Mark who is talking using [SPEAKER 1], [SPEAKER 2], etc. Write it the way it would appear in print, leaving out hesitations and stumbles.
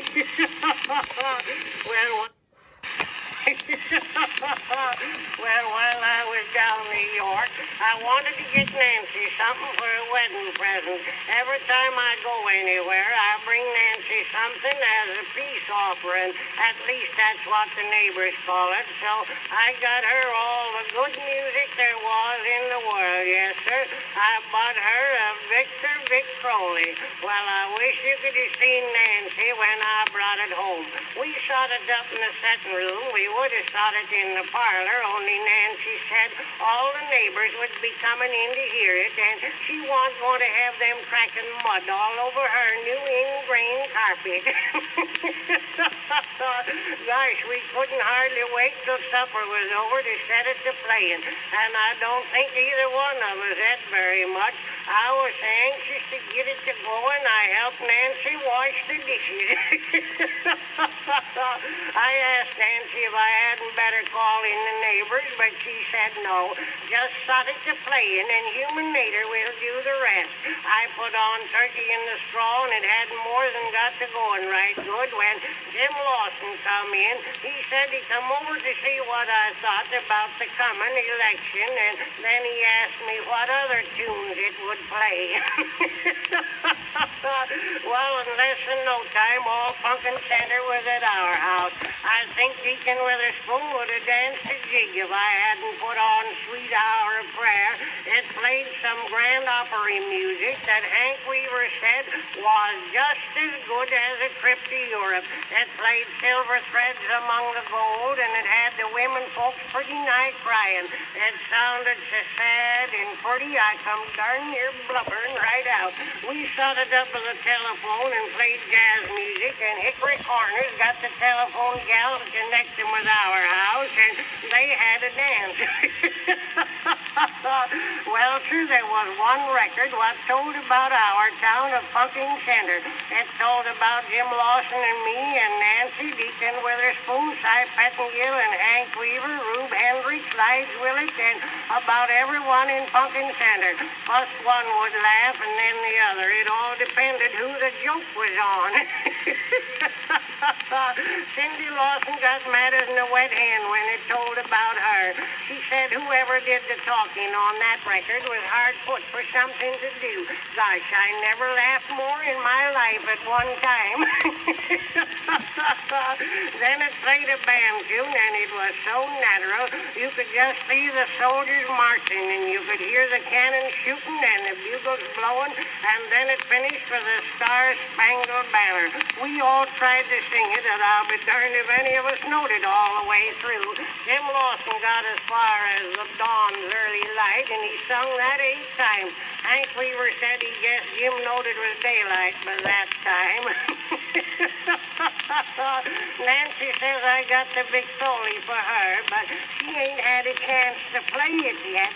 [SPEAKER 1] well, well, while I was down in New York, I wanted to get Nancy something for a wedding present. Every time I go anywhere, I bring Nancy something as a peace offering. At least that's what the neighbors call it. So I got her all the good music there was in the world, yes, sir. I bought her a Victrola. Well, I wish you could have seen Nancy when I brought it home. We shot it up in the setting room. We would have shot it in the parlor, only Nancy said all the neighbors would be coming in to hear it, and she wasn't going to have them cracking mud all over her new ingrain carpet. Gosh, we couldn't hardly wait till supper was over to set it to playing, and I don't think either one of us ate very much. I was anxious to get it to going. I helped Nancy wash the dishes. I asked Nancy if I hadn't better call in the neighbors, but she said no. Just set it to playing, and human nature will do the rest. I put on turkey in the straw, and it hadn't more than got to going right good when Jim Lawson come in. He said he'd come over to see what I thought about the coming election, and then he asked me what other tunes it would play. Well, in less than no time, all Funkin' Center was at our house. I think Deacon Witherspoon would have danced a jig if I hadn't put on Sweet Hour of Prayer. It played some grand opera music that Hank Weaver said was just as good as a trip to Europe. It played Silver Threads Among the Gold, and it had the women folks pretty nigh crying. It sounded so sad and pretty, I come darn near blubbering right out. We shut it up with the telephone and played jazz music, and Hickory Corners got the telephone gal to connect them with our house, and they had a dance. Well, sir, there was one record what told about our town of Funkin' Center. It told about Jim Lawson and me and Nancy, Deacon Witherspoon, Cy Pettingill, and Hank Weaver, Rube Hendricks, Lige Willett, and about everyone in Funkin' Center. First one would laugh and then the other. It all depended who the joke was on. Cindy Lawson got madder than a wet hen when it told about her. She said whoever did the talking on that record was hard put for something to do. Gosh, I never laughed more in my life at one time. Then it played a band tune, and it was so natural. You could just see the soldiers marching, and you could hear the cannon shooting and the bugles blowing, and then it finished with the Star-Spangled Banner. We all tried to sing it, and I'll be darned if any of us knowed it all the way through. Jim Lawson got as far as the dawn's early light, and he sung that 8 times. Hank Weaver said he guessed Jim knowed it was daylight by that time. Nancy says I got the Victrola for her, but she ain't had a chance to play it yet.